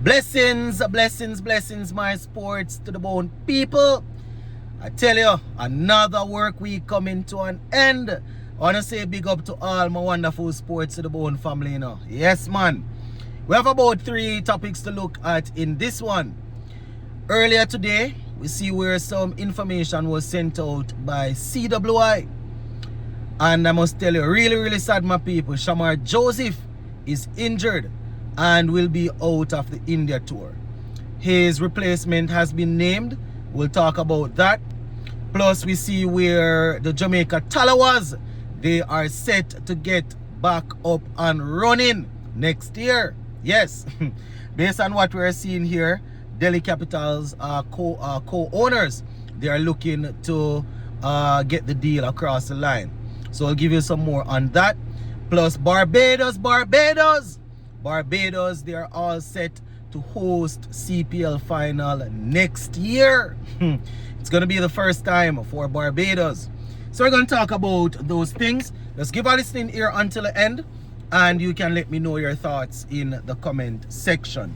Blessings, blessings, blessings, my sports to the bone people. I tell you, another work week coming to an end. I want to say big up to all my wonderful sports to the bone family, Yes, man. We have about 3 topics to look at in this one. Earlier today, we see where some information was sent out by CWI. And I must tell you, really sad, my people. Shamar Joseph is injured and will be out of the India tour. His replacement has been named. We'll talk about that. Plus, we see where the Jamaica Talawas, they are set to get back up and running next year. Yes, based on what we're seeing here, Delhi Capitals co-owners, they are looking to get the deal across the line. So I'll give you some more on that. Plus Barbados, they are all set to host CPL final next year. It's going to be the first time for Barbados. So we're going to talk about those things. Let's give a listening ear until the end, and you can let me know your thoughts in the comment section.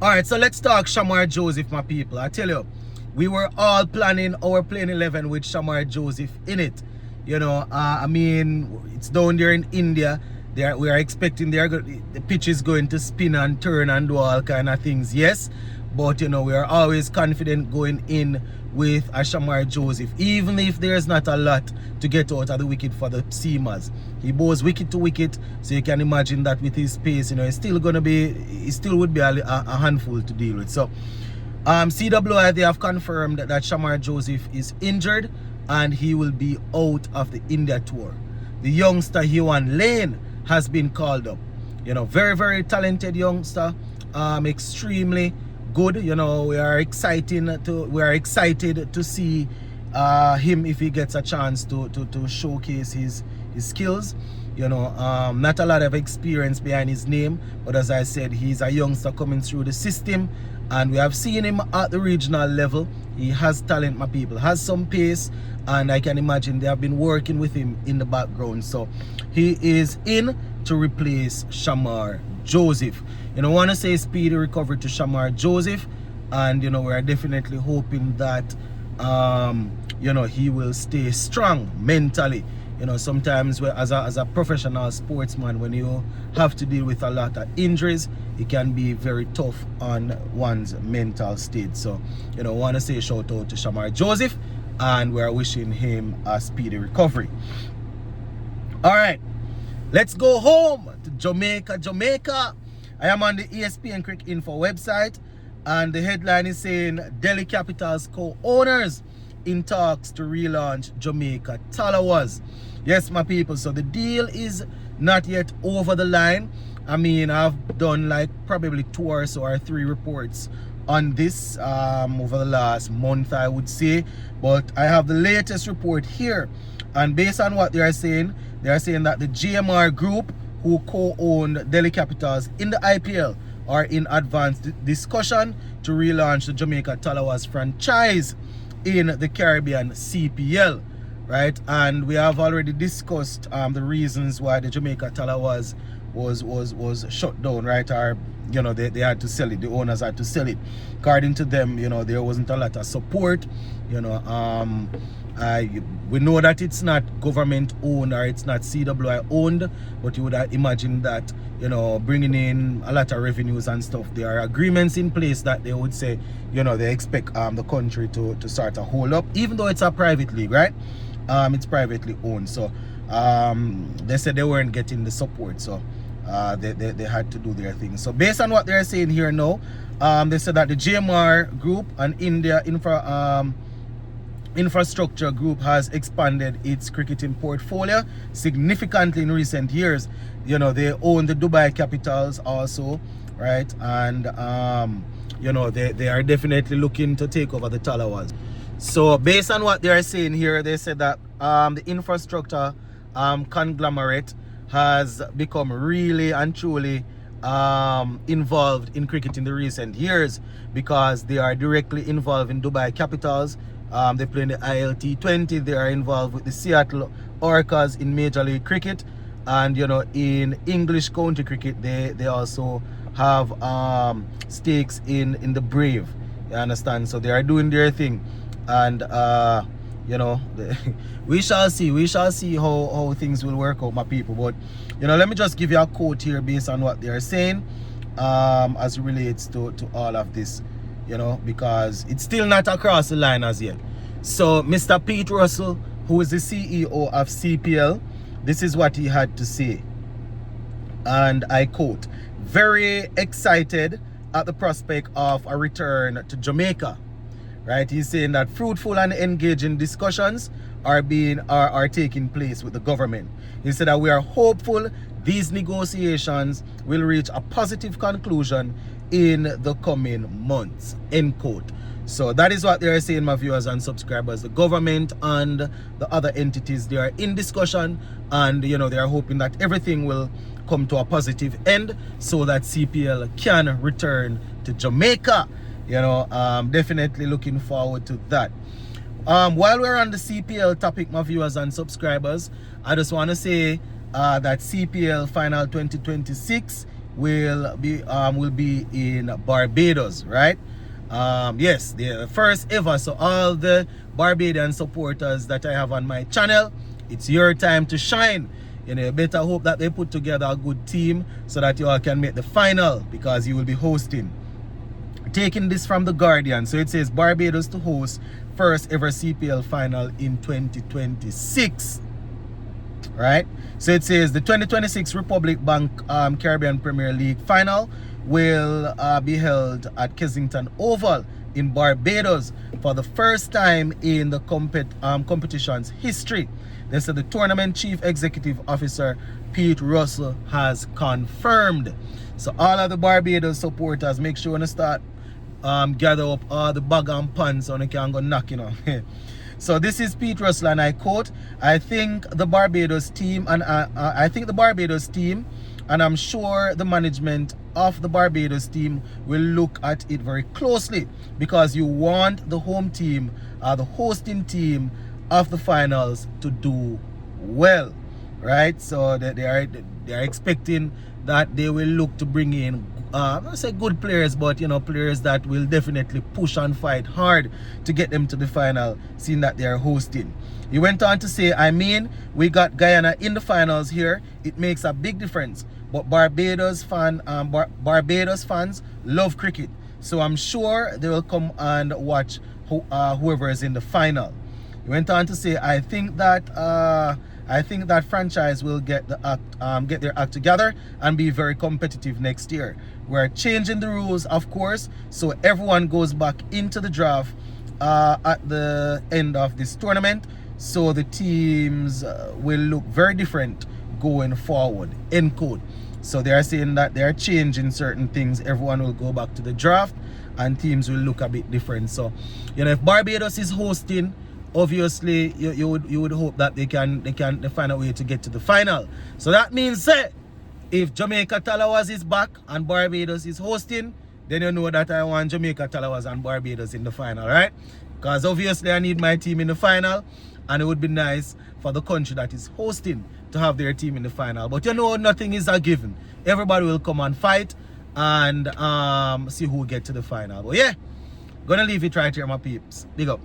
Alright, so let's talk Shamar Joseph, my people. I tell you, we were all planning our playing 11 with Shamar Joseph in it. I mean, it's down there in India. We are expecting the pitch is going to spin and turn and do all kind of things, yes. But we are always confident going in with a Shamar Joseph, even if there's not a lot to get out of the wicket for the seamers. He bowls wicket to wicket, so you can imagine that with his pace, it's still would be a handful to deal with. So CWI, they have confirmed that Shamar Joseph is injured and he will be out of the India tour. The youngster Hewan Lane has been called up. Very talented youngster, extremely good. We are excited to see him if he gets a chance to showcase his skills. Not a lot of experience behind his name, but as I said, he's a youngster coming through the system, and we have seen him at the regional level. He has talent, my people, has some pace, and I can imagine they have been working with him in the background. So he is in to replace Shamar Joseph. I want to say speedy recovery to Shamar Joseph, and we are definitely hoping that he will stay strong mentally. Sometimes as a professional sportsman, when you have to deal with a lot of injuries, it can be very tough on one's mental state. So I want to say shout out to Shamar Joseph, and we are wishing him a speedy recovery. All right, let's go home to Jamaica. I am on the ESPN Cricket Info website, and the headline is saying Delhi Capitals co-owners in talks to relaunch Jamaica Tallawahs. Yes, my people, so the deal is not yet over the line. I mean, I've done like probably 2 or 3 reports on this over the last month, I would say, but I have the latest report here, and based on what they are saying that the GMR group, who co-owned Delhi Capitals in the IPL, are in advanced discussion to relaunch the Jamaica Talawas franchise in the Caribbean CPL, right? And we have already discussed the reasons why the Jamaica Talawas was shut down, right? Or they had to sell it. The owners had to sell it. According to them, there wasn't a lot of support. We know that it's not government owned or it's not CWI owned, but you would imagine that bringing in a lot of revenues and stuff, there are agreements in place that they would say they expect the country to start to hold up, even though it's a private league, right? It's privately owned, so they said they weren't getting the support, so they had to do their thing. So based on what they're saying here now, they said that the GMR group and India infrastructure group has expanded its cricketing portfolio significantly in recent years. They own the Dubai Capitals also, right? And they are definitely looking to take over the Talawas. So based on what they are saying here, they said that the infrastructure conglomerate has become really and truly involved in cricket in the recent years, because they are directly involved in Dubai Capitals. They play in the ILT20. They are involved with the Seattle Orcas in Major League Cricket, and in English county cricket they also have stakes in the Brave. You understand? So they are doing their thing, and you know, we shall see how things will work out, my people. But you know, let me just give you a quote here based on what they are saying, as it relates to all of this, you know, because it's still not across the line as yet. So Mr. Pete Russell, who is the CEO of CPL, this is what he had to say, and I quote: "Very excited at the prospect of a return to Jamaica." Right? He's saying that fruitful and engaging discussions are taking place with the government. He said that we are hopeful these negotiations will reach a positive conclusion in the coming months. End quote. So that is what they are saying, my viewers and subscribers. The government and the other entities, they are in discussion, and you know, they are hoping that everything will come to a positive end so that CPL can return to Jamaica. You know, definitely looking forward to that. While we're on the CPL topic, my viewers and subscribers, I just want to say that CPL Final 2026 will be in Barbados, right? Yes, the first ever. So all the Barbadian supporters that I have on my channel, it's your time to shine. You know, you better hope that they put together a good team so that you all can make the final, because you will be hosting. Taking this from The Guardian, so it says Barbados to host first ever CPL final in 2026. Right? So it says the 2026 Republic Bank Caribbean Premier League final will be held at Kensington Oval in Barbados for the first time in the competition's history. They said the tournament chief executive officer Pete Russell has confirmed. So all of the Barbados supporters, make sure to start gather up all the bag and pants so they can go knock, you know. So this is Pete Russell, and I quote: "I think the Barbados team, and and I'm sure the management of the Barbados team will look at it very closely, because you want the home team, the hosting team of the finals, to do well." Right? So they are expecting that they will look to bring in I don't say good players, but you know, players that will definitely push and fight hard to get them to the final, seeing that they are hosting. He went on to say, "I mean, we got Guyana in the finals here. It makes a big difference. But Barbados fans love cricket, so I'm sure they will come and watch whoever is in the final." He went on to say, I think that franchise will get their act together and be very competitive next year. We're changing the rules, of course, so everyone goes back into the draft at the end of this tournament, so the teams will look very different going forward." End quote. So they are saying that they are changing certain things. Everyone will go back to the draft and teams will look a bit different. So, you know, if Barbados is hosting, obviously you would hope that they find a way to get to the final. So that means if Jamaica Talawas is back and Barbados is hosting, then you know that I want Jamaica Talawas and Barbados in the final, right? Because obviously I need my team in the final, and it would be nice for the country that is hosting to have their team in the final. But you know, nothing is a given. Everybody will come and fight and see who will get to the final. But yeah, gonna leave it right here, my peeps. Big up.